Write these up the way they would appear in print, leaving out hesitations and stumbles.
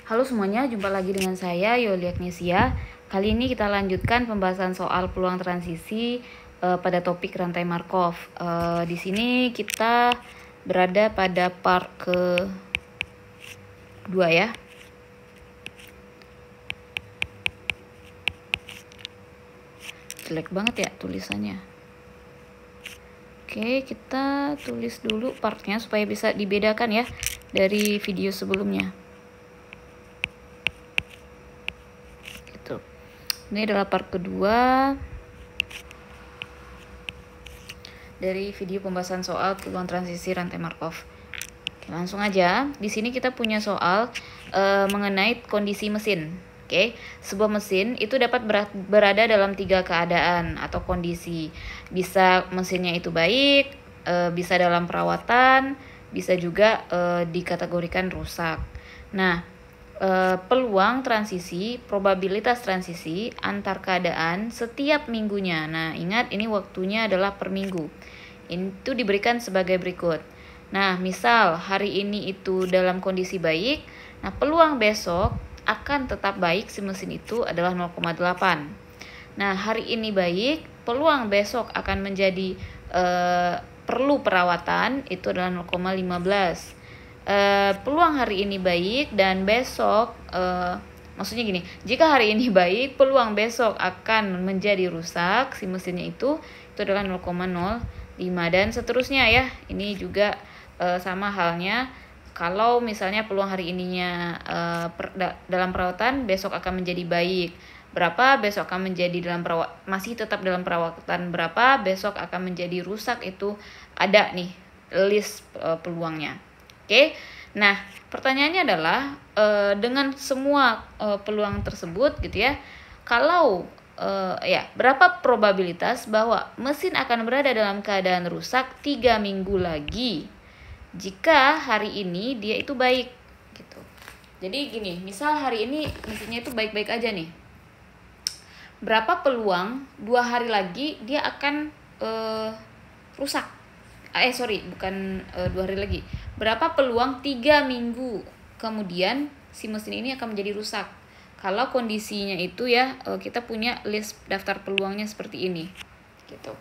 Halo semuanya, jumpa lagi dengan saya Yoli Agnesia. Kali ini kita lanjutkan pembahasan soal peluang transisi pada topik rantai Markov. Di sini kita berada pada part kedua ya. Jelek banget ya tulisannya. Oke, kita tulis dulu partnya supaya bisa dibedakan ya dari video sebelumnya. Ini adalah part kedua dari video pembahasan soal peluang transisi rantai Markov. Oke, langsung aja. Di sini kita punya soal mengenai kondisi mesin. Oke, sebuah mesin itu dapat berada dalam 3 keadaan atau kondisi. Bisa mesinnya itu baik, bisa dalam perawatan, bisa juga dikategorikan rusak. Nah, peluang transisi, probabilitas transisi antar keadaan setiap minggunya. Nah, ingat ini waktunya adalah per minggu. Itu diberikan sebagai berikut. Nah, misal hari ini itu dalam kondisi baik, nah peluang besok akan tetap baik si mesin itu adalah 0,8. Nah, hari ini baik, peluang besok akan menjadi perlu perawatan itu adalah 0,15. Peluang hari ini baik dan besok maksudnya gini, jika hari ini baik peluang besok akan menjadi rusak si mesinnya itu adalah 0,05 dan seterusnya ya. Ini juga sama halnya kalau misalnya peluang hari ininya dalam perawatan besok akan menjadi baik berapa, besok akan menjadi masih tetap dalam perawatan berapa, besok akan menjadi rusak, itu ada nih list peluangnya. Oke, nah pertanyaannya adalah dengan semua peluang tersebut gitu ya, kalau berapa probabilitas bahwa mesin akan berada dalam keadaan rusak 3 minggu lagi jika hari ini dia itu baik gitu. Jadi gini, misal hari ini mesinnya itu baik-baik aja nih, berapa peluang 2 hari lagi dia akan rusak? Bukan 2 hari lagi. Berapa peluang 3 minggu kemudian si mesin ini akan menjadi rusak? Kalau kondisinya itu ya kita punya list daftar peluangnya seperti ini gitu.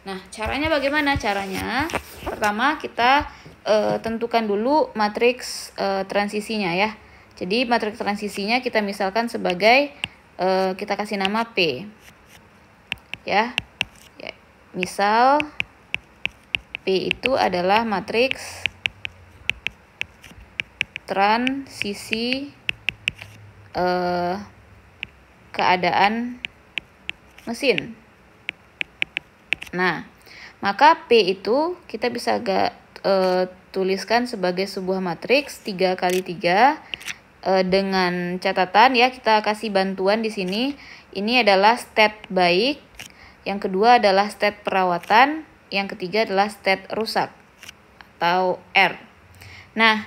Nah, caranya bagaimana? Caranya pertama kita tentukan dulu matriks transisinya ya. Jadi matriks transisinya kita misalkan sebagai kita kasih nama P ya. Misal P itu adalah matriks transisi keadaan mesin. Nah, maka P itu kita bisa tuliskan sebagai sebuah matriks 3 kali 3 dengan catatan ya, kita kasih bantuan di sini. Ini adalah state baik, yang kedua adalah state perawatan, yang ketiga adalah state rusak atau R. Nah,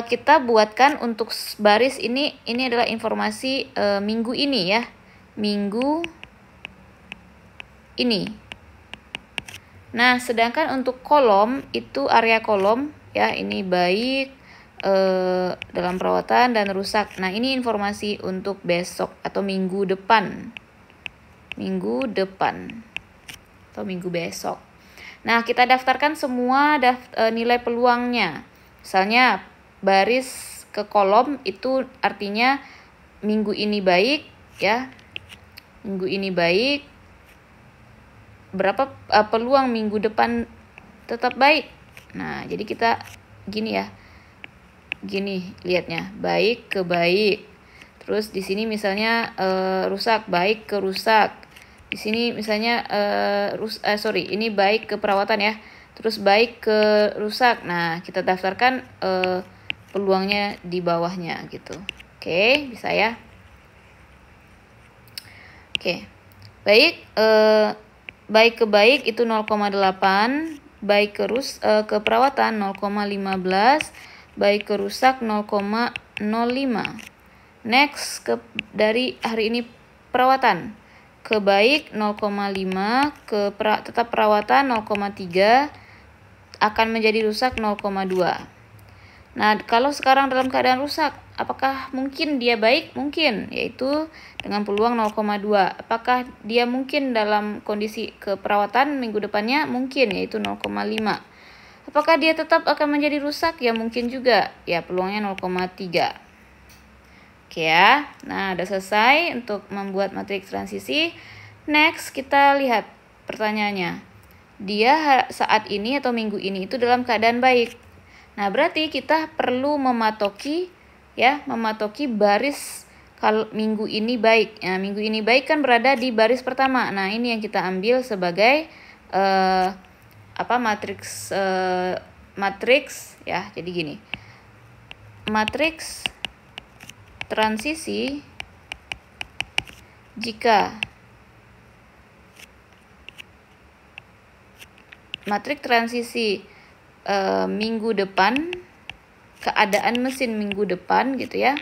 kita buatkan untuk baris ini adalah informasi minggu ini ya. Minggu ini. Nah, sedangkan untuk kolom itu area kolom ya, ini baik, dalam perawatan dan rusak. Nah, ini informasi untuk besok atau minggu depan. Minggu depan atau minggu besok. Nah, kita daftarkan semua nilai peluangnya. Misalnya baris ke kolom itu artinya minggu ini baik ya. Minggu ini baik. Berapa peluang minggu depan tetap baik? Nah, jadi kita gini ya. Gini lihatnya, baik ke baik. Terus di sini misalnya rusak, baik ke rusak. Di sini misalnya ini baik ke perawatan ya. Terus baik ke rusak. Nah, kita daftarkan peluangnya di bawahnya gitu. Oke, bisa ya. Oke. Baik, baik ke baik itu 0,8, baik ke perawatan 0,15, baik ke rusak 0,05. Next dari hari ini perawatan. Ke baik 0,5, tetap perawatan 0,3, akan menjadi rusak 0,2. Nah, kalau sekarang dalam keadaan rusak, apakah mungkin dia baik? Mungkin, yaitu dengan peluang 0,2. Apakah dia mungkin dalam kondisi keperawatan minggu depannya? Mungkin, yaitu 0,5. Apakah dia tetap akan menjadi rusak? Ya mungkin juga, ya peluangnya 0,3. Oke ya, nah udah selesai untuk membuat matriks transisi. Next, kita lihat pertanyaannya. Dia saat ini atau minggu ini itu dalam keadaan baik. Nah, berarti kita perlu mematoki baris kalau minggu ini baik. Nah, minggu ini baik kan berada di baris pertama. Nah, ini yang kita ambil sebagai matriks ya. Jadi gini. Matriks transisi jika matriks transisi minggu depan, keadaan mesin minggu depan gitu ya,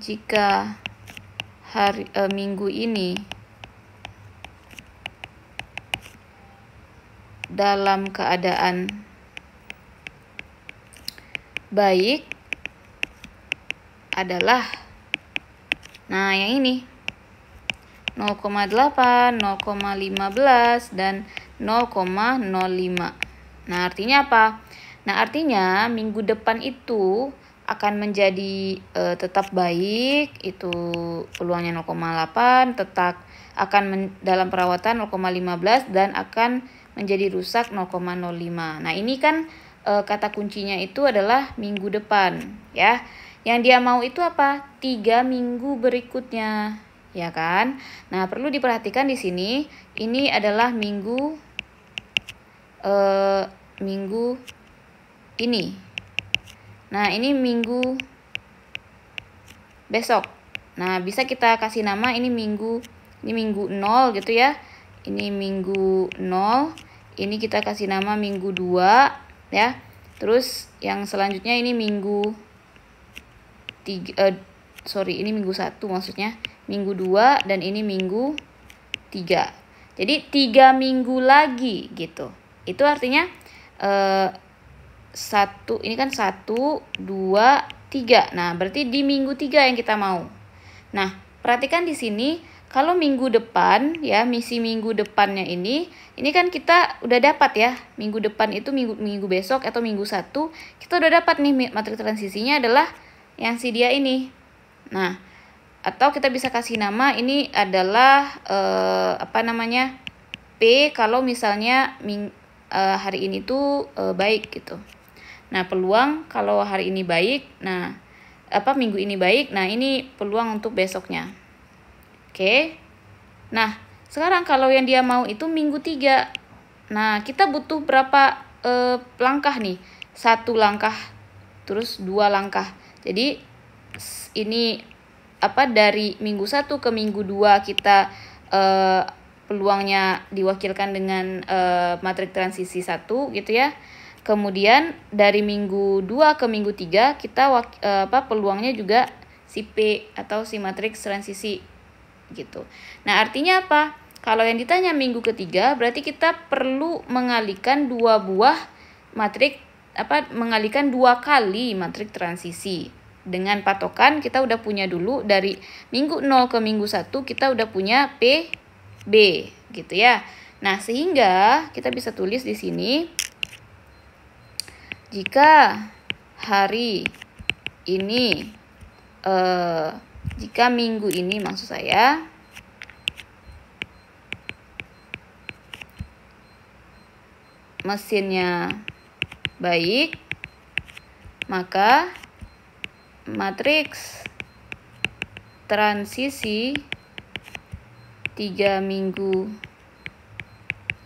jika minggu ini dalam keadaan baik adalah, nah yang ini 0,8, 0,15 dan 0,05. Nah, artinya apa? Nah, artinya minggu depan itu akan menjadi tetap baik, itu peluangnya 0,8, tetap akan dalam perawatan 0,15 dan akan menjadi rusak 0,05. Nah, ini kan kata kuncinya itu adalah minggu depan ya. Yang dia mau itu apa? 3 minggu berikutnya, ya kan? Nah, perlu diperhatikan di sini, ini adalah minggu ini. Nah, ini minggu besok. Nah, bisa kita kasih nama ini minggu 0 gitu ya. Ini minggu 0. Ini kita kasih nama minggu 2 ya. Terus yang selanjutnya ini minggu 3, ini minggu 1 maksudnya. Minggu 2 dan ini minggu 3. Jadi 3 minggu lagi gitu. Itu artinya ini kan 1, 2, 3. Nah, berarti di minggu 3 yang kita mau. Nah, perhatikan di sini kalau minggu depan ya, misi minggu depannya ini kan kita udah dapat ya. Minggu depan itu minggu besok atau minggu 1, kita udah dapat nih matriks transisinya adalah yang si dia ini. Nah, atau kita bisa kasih nama ini adalah P kalau misalnya hari ini tuh baik gitu. Nah, peluang kalau hari ini baik, nah minggu ini baik, nah ini peluang untuk besoknya. Oke. Nah, sekarang kalau yang dia mau itu minggu 3. Nah, kita butuh berapa langkah nih? 1 langkah, terus 2 langkah. Jadi ini dari minggu 1 ke minggu 2 kita peluangnya diwakilkan dengan matriks transisi 1 gitu ya. Kemudian dari minggu 2 ke minggu 3 kita peluangnya juga si P atau si matriks transisi gitu. Nah, artinya apa? Kalau yang ditanya minggu ketiga berarti kita perlu mengalihkan 2 buah matriks mengalihkan 2 kali matriks transisi. Dengan patokan kita udah punya dulu dari minggu 0 ke minggu 1 kita udah punya P, B gitu ya. Nah, sehingga kita bisa tulis di sini jika hari ini jika minggu ini maksud saya mesinnya baik, maka matriks transisi 3 minggu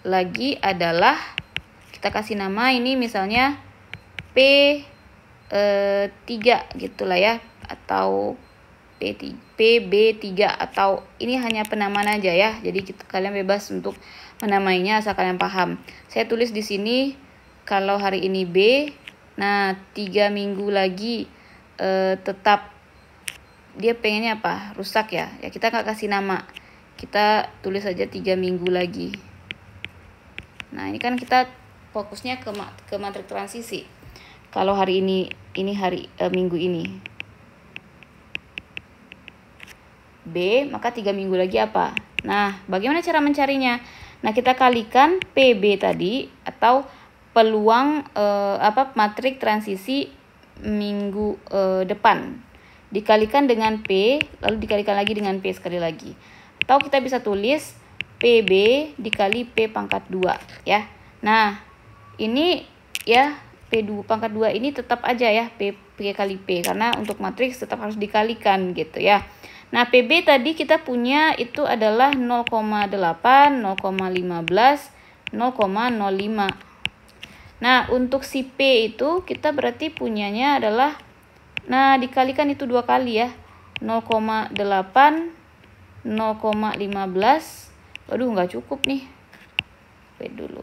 lagi adalah, kita kasih nama ini misalnya P3 gitulah ya, atau PB3 atau ini hanya penamaan aja ya. Jadi kalian bebas untuk menamainya asal kalian paham. Saya tulis di sini kalau hari ini B, nah 3 minggu lagi tetap dia pengennya apa? Rusak ya. Ya kita nggak kasih nama. Kita tulis saja 3 minggu lagi. Nah, ini kan kita fokusnya ke matrik transisi. Kalau hari ini hari minggu ini. B, maka 3 minggu lagi apa? Nah, bagaimana cara mencarinya? Nah, kita kalikan PB tadi atau peluang matrik transisi minggu depan. Dikalikan dengan P, lalu dikalikan lagi dengan P sekali lagi. Atau kita bisa tulis PB dikali P pangkat 2 ya. Nah, ini ya P2 pangkat 2 ini tetap aja ya P kali P, karena untuk matriks tetap harus dikalikan gitu ya. Nah, PB tadi kita punya itu adalah 0,8, 0,15, 0,05. Nah, untuk si P itu kita berarti punyanya adalah, nah dikalikan itu 2 kali ya. 0,8, 0,15. Waduh, nggak cukup nih. Wait dulu.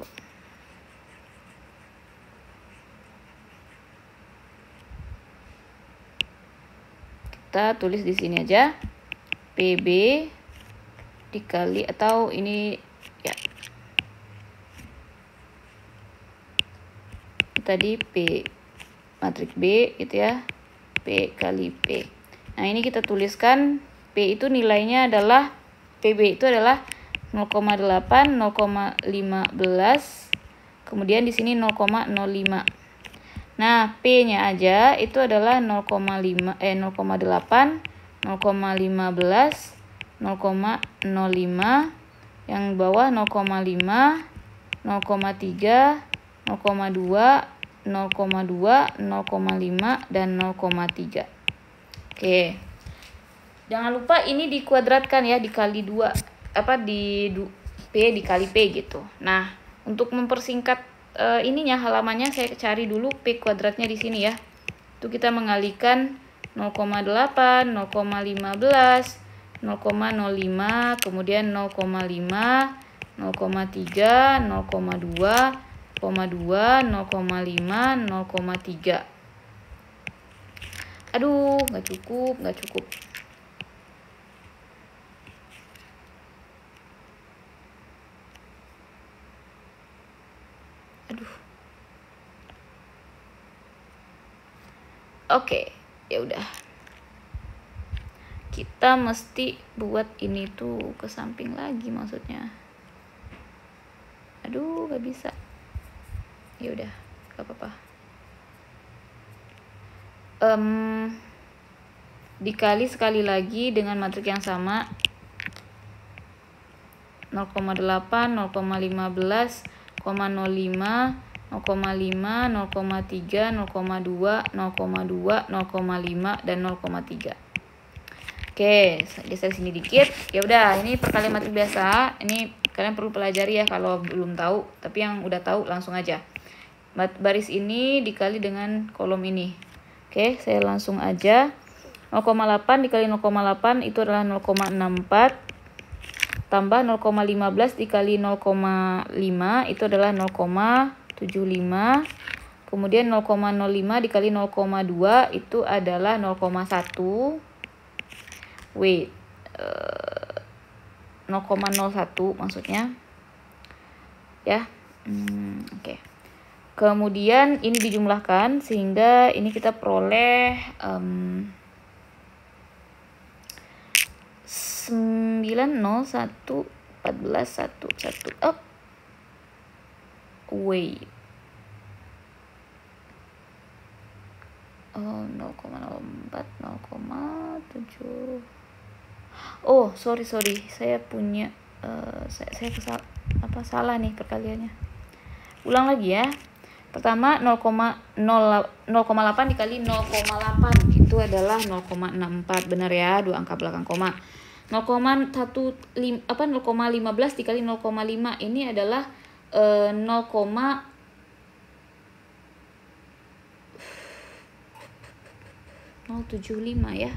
Kita tulis di sini aja. PB dikali, atau ini ya tadi P matrik B gitu ya, P kali P. Nah, ini kita tuliskan P itu nilainya adalah, PB itu adalah 0,8, 0,15, kemudian di sini 0,05. Nah, P-nya aja itu adalah 0,8, 0,15, 0,05, yang bawah 0,5, 0,3, 0,2, 0,2, 0,5, dan 0,3. Oke. Jangan lupa ini dikuadratkan ya, dikali 2, P dikali P gitu. Nah, untuk mempersingkat halamannya saya cari dulu P kuadratnya di sini ya. Itu kita mengalihkan 0,8, 0,15, 0,05, kemudian 0,5, 0,3, 0,2, 0,2, 0,5, 0,3. Aduh, nggak cukup. Aduh. Oke, ya udah. Kita mesti buat ini tuh ke samping lagi maksudnya. Aduh, nggak bisa. Ya udah, nggak apa-apa. Dikali sekali lagi dengan matrik yang sama. 0,8, 0,15, 0,05, 0,5, 0,3, 0,2, 0,2, 0,5, dan 0,3. Oke, geser sini dikit. Ya udah, ini perkalian matrik biasa. Ini kalian perlu pelajari ya kalau belum tahu. Tapi yang udah tahu langsung aja. Baris ini dikali dengan kolom ini. Oke, saya langsung aja. 0,8 dikali 0,8 itu adalah 0,64. Tambah 0,15 dikali 0,5 itu adalah 0,75. Kemudian 0,05 dikali 0,2 itu adalah 0,1. Wait, 0,01 maksudnya. Ya. Oke. Kemudian ini dijumlahkan sehingga ini kita peroleh 9011411. Oh. Wait. Oh, 0,04, 0,7. Oh, sorry. Saya punya saya salah nih perkaliannya. Ulang lagi ya. Pertama 0,8 dikali 0,8 itu adalah 0,64, benar ya, 2 angka belakang koma. 0,15 dikali 0,5 ini adalah 0,075 ya.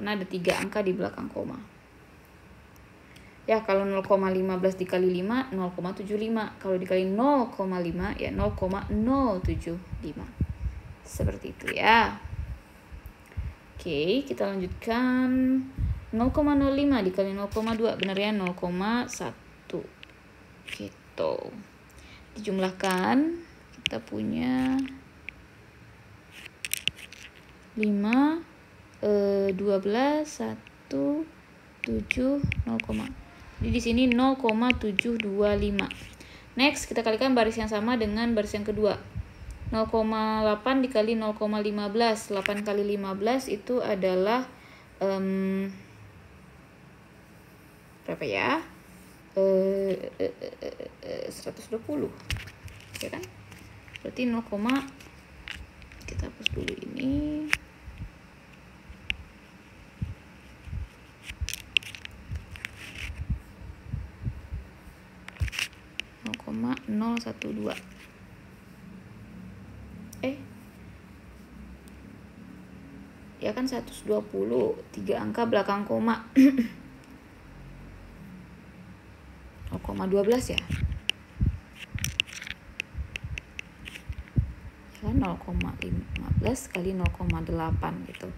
karena ada 3 angka di belakang koma. Ya, kalau 0,15 dikali 5, 0,75. Kalau dikali 0,5, ya 0,075. Seperti itu ya. Oke, kita lanjutkan. 0,05 dikali 0,2. Benar ya, 0,1. Gitu. Dijumlahkan, kita punya 5, 12, 1, 7, 0, jadi di sini 0,725. Next, kita kalikan baris yang sama dengan baris yang kedua. 0,8 dikali 0,15. 8 kali 15 itu adalah berapa ya? 120. Ya kan? Berarti 0, kita hapus dulu ini. 0,012. Ya kan 120, 3 angka belakang koma. 0,12 ya. Ya kan 0,15 kali 0,8 gitu.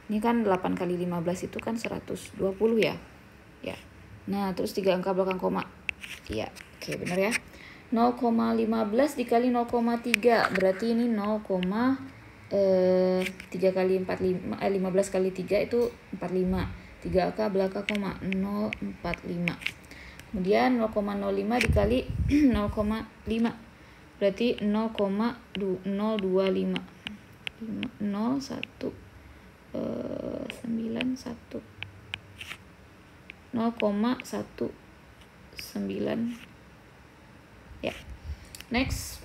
Ini kan 8 kali 15 itu kan 120 ya. Ya. Nah, terus 3 angka belakang koma. Iya, oke benar ya. 0,15 dikali 0,3 berarti ini 3 kali 45, 15 kali 3 itu 45. 3 angka belakang koma 045. Kemudian 0,05 dikali 0,5 berarti 0,025. 0,191 0,19 ya. Next,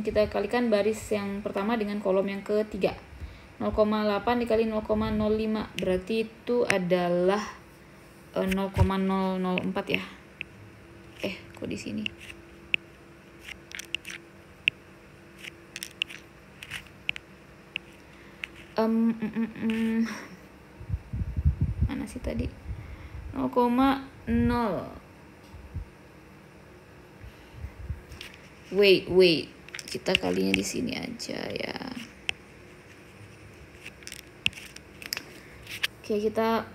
kita kalikan baris yang pertama dengan kolom yang ketiga. 0,8 dikali 0,05 berarti itu adalah 0,004 ya. Kok di sini? Mana sih tadi? 0,0. Wait. Kita kalinya di sini aja ya. Oke, kita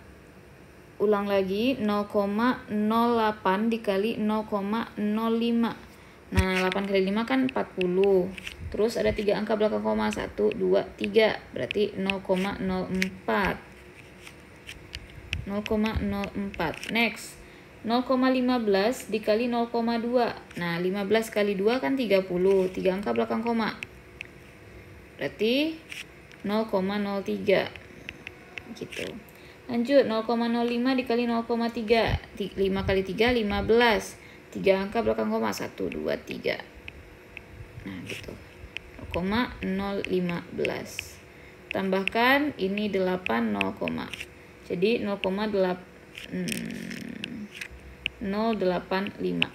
ulang lagi. 0,08 dikali 0,05. Nah, 8 kali 5 kan 40. Terus ada 3 angka belakang koma. 1, 2, 3. Berarti 0,04. 0,04. Next. 0,15 dikali 0,2. Nah, 15 kali 2 kan 30. 3 angka belakang koma. Berarti 0,03. Gitu. Lanjut, 0,05 dikali 0,3. 5 kali 3, 15. 3 angka belakang koma. 1, 2, 3. Nah, gitu. 0,015. Tambahkan ini 8, 0, jadi 0,085.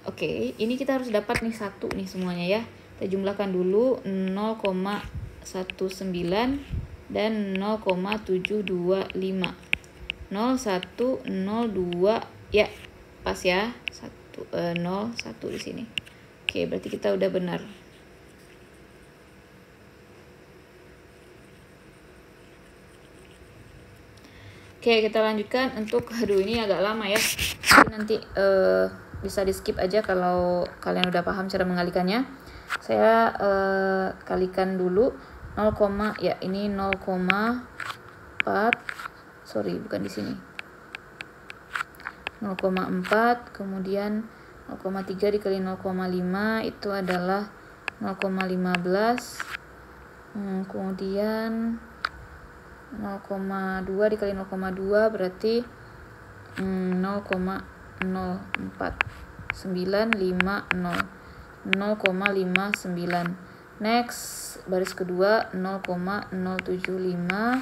Oke, ini kita harus dapat nih 1 nih semuanya ya. Kita jumlahkan dulu 0,19 dan 0,725. 01, 02 ya. Pas ya. 01 di sini. Oke, berarti kita udah benar. Oke, kita lanjutkan untuk ini agak lama ya. Nanti bisa di skip aja kalau kalian udah paham cara mengalikannya. Saya kalikan dulu 0, ya ini 0,4. Sorry, bukan di sini. 0,4, kemudian 0,3 dikali 0,5 itu adalah 0,15. Kemudian 0,2 dikali 0,2 berarti 0,04950. 0,59. Next, baris kedua 0,075,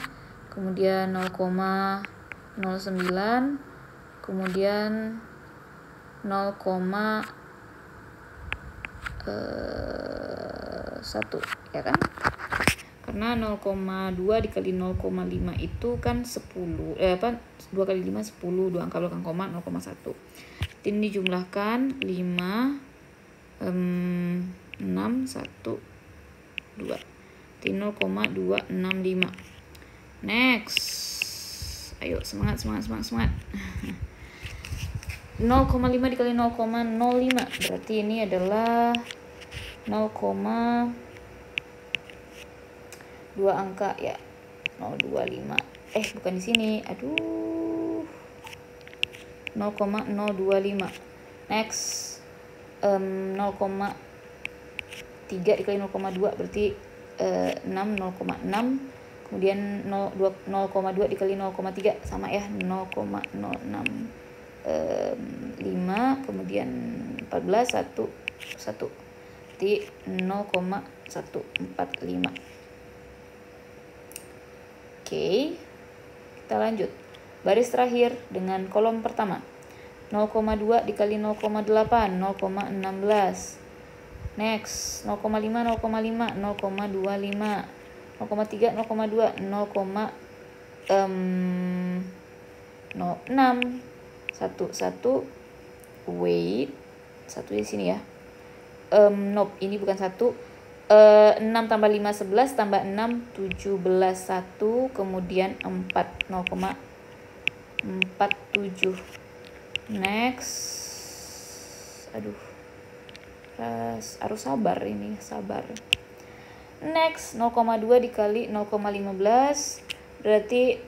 kemudian 0,09, kemudian 0,1 ya kan? Karena 0,2 dikali 0,5 itu kan 10. 2 kali 5 10, 2 angka belakang koma 0,1. Ini dijumlahkan 5 6 1 2. 0,265. Next. Ayo semangat. 0,5 dikali 0,05 berarti ini adalah 0,2 angka ya. 025. Bukan di sini. Aduh. 0,025. Next. 0,3 dikali 0,2 berarti 6, 0,6. Kemudian 0,2 dikali 0,3 sama ya, 0,065. Kemudian 14, 1 di 0,145. Oke, kita lanjut. Baris terakhir dengan kolom pertama. 0,2 dikali 0,8 0,16. Next, 0,5 0,5 0,25. 0,3 0,2 0,06. 1 wait. 1 di sini ya. Nope, ini bukan 1. 6 tambah 5 11 tambah 6 17 1 kemudian 4 0,47. Next. Aduh. Harus sabar ini, sabar. Next, 0,2 dikali 0,15 berarti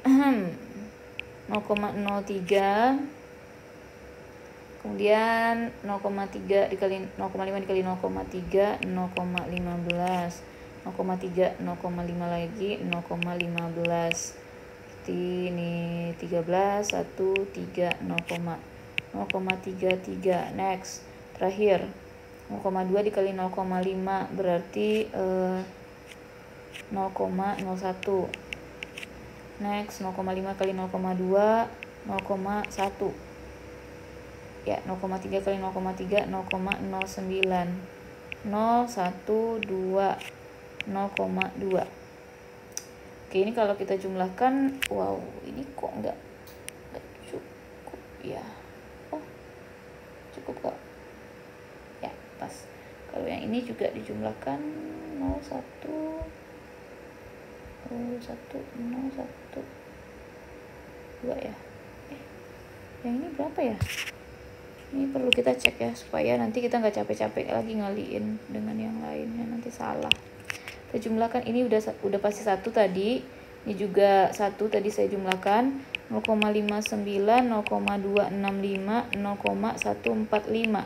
0,03. Kemudian 0,3 dikali 0,5 dikali 0,3 0,15. 0,3 0,5 lagi 0,15. Jadi ini 13 1 3 0,33. Next, terakhir 0,2 dikali 0,5 berarti 0,01. Next, 0,5 kali 0,2 0,1 ya. 0,3 kali 0,3 0,09. 0, 1, 2 0,2. Oke, ini kalau kita jumlahkan, wow, ini kok enggak cukup ya. Cukup kok ya, pas. Kalau yang ini juga dijumlahkan 01 2 ya. Yang ini berapa ya? Ini perlu kita cek ya, supaya nanti kita nggak capek-capek lagi ngaliin dengan yang lainnya, nanti salah. Kita jumlahkan, ini udah pasti 1 tadi. Ini juga 1 tadi saya jumlahkan. 0,59 0,265 0,145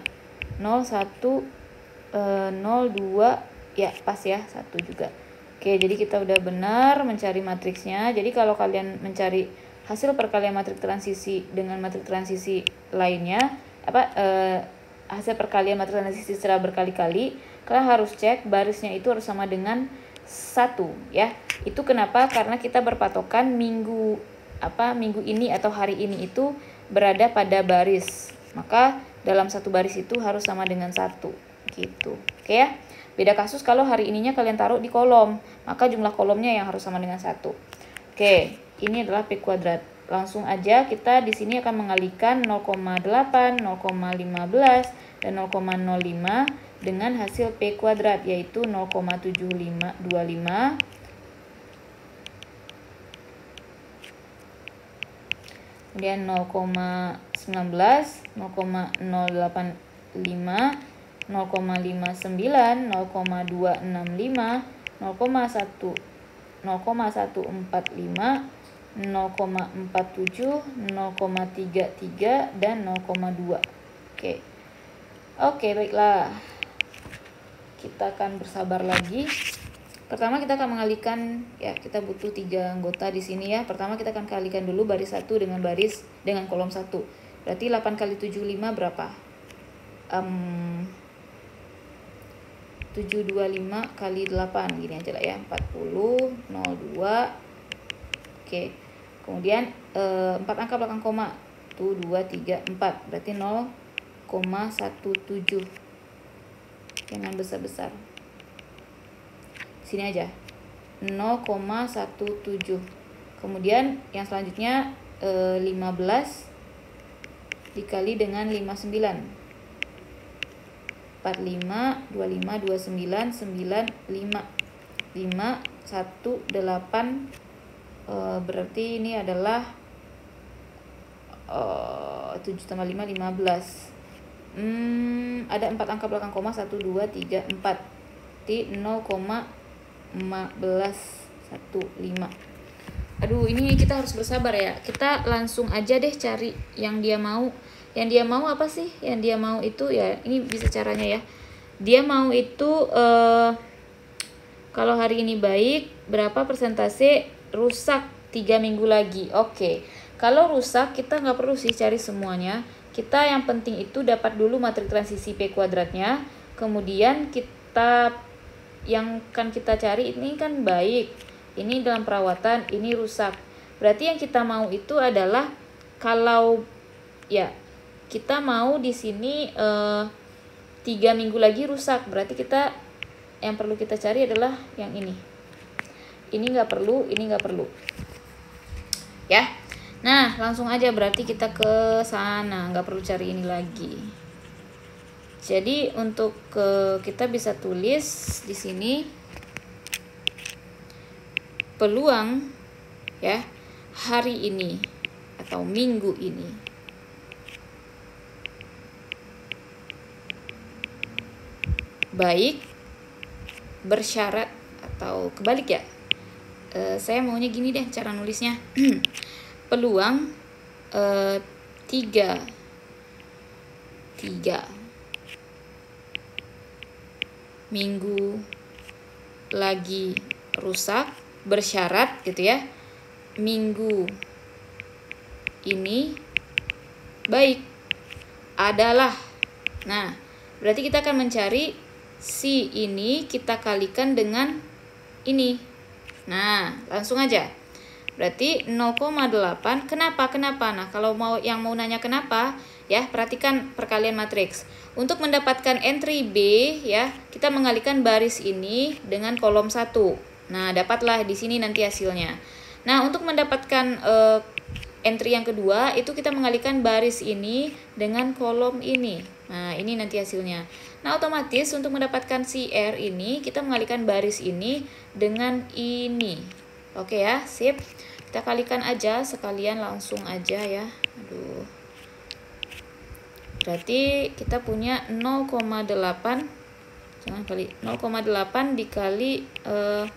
0,2 ya, pas ya, 1 juga. Oke, jadi kita udah benar mencari matriksnya. Jadi kalau kalian mencari hasil perkalian matrik transisi dengan matrik transisi lainnya, hasil perkalian matrik transisi secara berkali-kali, kalian harus cek barisnya itu harus sama dengan 1 ya. Itu kenapa? Karena kita berpatokan minggu ini atau hari ini itu berada pada baris. Maka dalam satu baris itu harus sama dengan 1 gitu. Oke ya. Beda kasus kalau hari ininya kalian taruh di kolom, maka jumlah kolomnya yang harus sama dengan 1. Oke, ini adalah P kuadrat. Langsung aja kita di sini akan mengalihkan 0,8, 0,15 dan 0,05 dengan hasil P kuadrat, yaitu 0,7525 kemudian 0,19, 0,085, 0,59, 0,265, 0,1, 0,145, 0,47, 0,33 dan 0,2. Oke, baiklah. Kita akan bersabar lagi. Pertama kita akan mengalihkan ya, kita butuh 3 anggota di sini ya. Pertama kita akan kalikan dulu baris 1 dengan kolom 1. Berarti 8 kali 75 berapa? 725 kali 8 gini aja lah ya, 40 02. Oke. Kemudian 4 angka belakang koma. 1 2 3 4 berarti 0,17. Jangan besar-besar. Sini aja. 0,17. Kemudian yang selanjutnya 15 dikali dengan 59. 45, 25, 29, 95, 5, 1, 8. Berarti ini adalah 7 tambah 5, 15. Ada 4 angka belakang koma, 1, 2, 3, 4. Di 0,1515. Aduh, ini kita harus bersabar ya. Kita langsung aja deh cari yang dia mau. Yang dia mau apa sih? Yang dia mau itu ya, ini bisa caranya ya. Dia mau itu kalau hari ini baik, berapa persentase rusak 3 minggu lagi. Oke. Kalau rusak kita nggak perlu sih cari semuanya. Kita yang penting itu dapat dulu matrik transisi P kuadratnya. Kemudian kita yang kan kita cari ini kan baik. Ini dalam perawatan, ini rusak. Berarti yang kita mau itu adalah kalau ya kita mau di sini 3 minggu lagi rusak. Berarti kita yang perlu kita cari adalah yang ini. Ini nggak perlu, ini nggak perlu. Ya. Nah, langsung aja berarti kita ke sana, nggak perlu cari ini lagi. Jadi untuk kita bisa tulis di sini peluang ya hari ini atau minggu ini. Baik, bersyarat atau kebalik ya. Saya maunya gini deh cara nulisnya. Peluang 3 minggu lagi rusak, bersyarat gitu ya. Minggu ini baik adalah. Nah, berarti kita akan mencari si ini kita kalikan dengan ini. Nah, langsung aja. Berarti 0,8. Kenapa? Nah, kalau yang mau nanya kenapa, ya, perhatikan perkalian matriks. Untuk mendapatkan entry B, ya, kita mengalikan baris ini dengan kolom 1. Nah, dapatlah di sini nanti hasilnya. Nah, untuk mendapatkan entry yang kedua, itu kita mengalikan baris ini dengan kolom ini. Nah, ini nanti hasilnya. Nah, otomatis untuk mendapatkan si R ini, kita mengalikan baris ini dengan ini. Oke ya, sip. Kita kalikan aja, sekalian langsung aja ya. Aduh. Berarti kita punya 0,8. Jangan kali 0,8 dikali 0,85.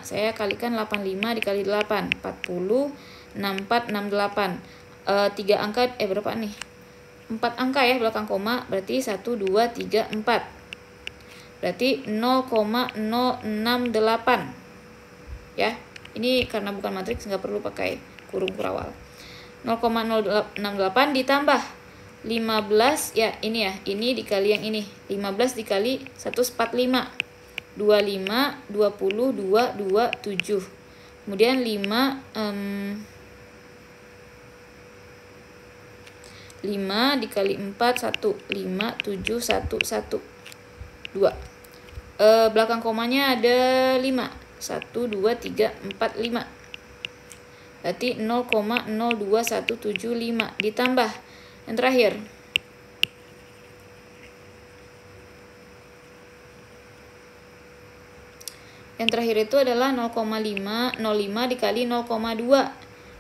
Saya kalikan 85 dikali 8. 40, 64, 68. 3 angka, berapa nih? 4 angka ya belakang koma. Berarti 1, 2, 3, 4. Berarti 0,068. Ya, ini karena bukan matriks nggak perlu pakai kurung kurawal. 0,068 ditambah 15 ya, ini ya, ini dikali yang ini. 15 dikali 145. 25, 20, 2, 2, 7. Kemudian 5 dikali 4 1, 5, 7, 1, 1, 2. Belakang komanya ada 5. 1, 2, 3, 4, 5. Berarti 0,02175 ditambah yang terakhir. Yang terakhir itu adalah 0,505 dikali 0,2.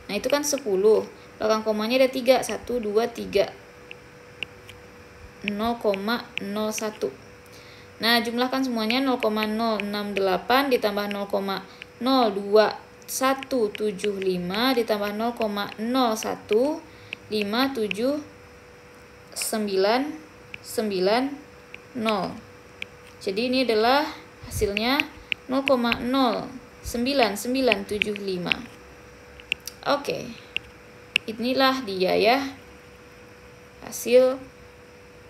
Nah, itu kan 10. Belakang komanya ada 3. 1, 2, 3. 0,01. Nah, jumlahkan semuanya. 0,068 ditambah 0,02175 ditambah 0,05790. Jadi ini adalah hasilnya 0,09975. Oke. Inilah dia ya hasil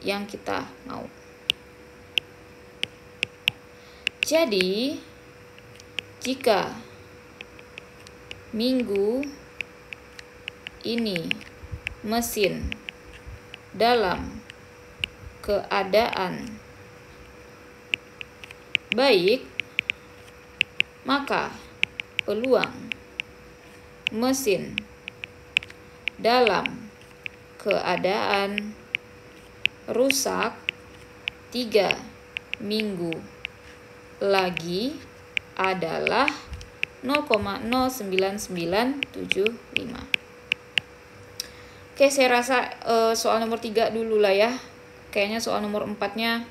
yang kita mau. Jadi, jika minggu ini mesin dalam keadaan baik, Maka peluang mesin dalam keadaan rusak 3 minggu lagi adalah 0,09975. Oke, saya rasa soal nomor 3 dulu lah ya. Kayaknya soal nomor 4-nya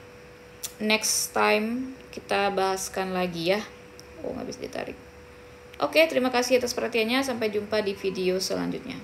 next time kita bahaskan lagi ya. Oh, nggak bisa ditarik. Oke, terima kasih atas perhatiannya. Sampai jumpa di video selanjutnya.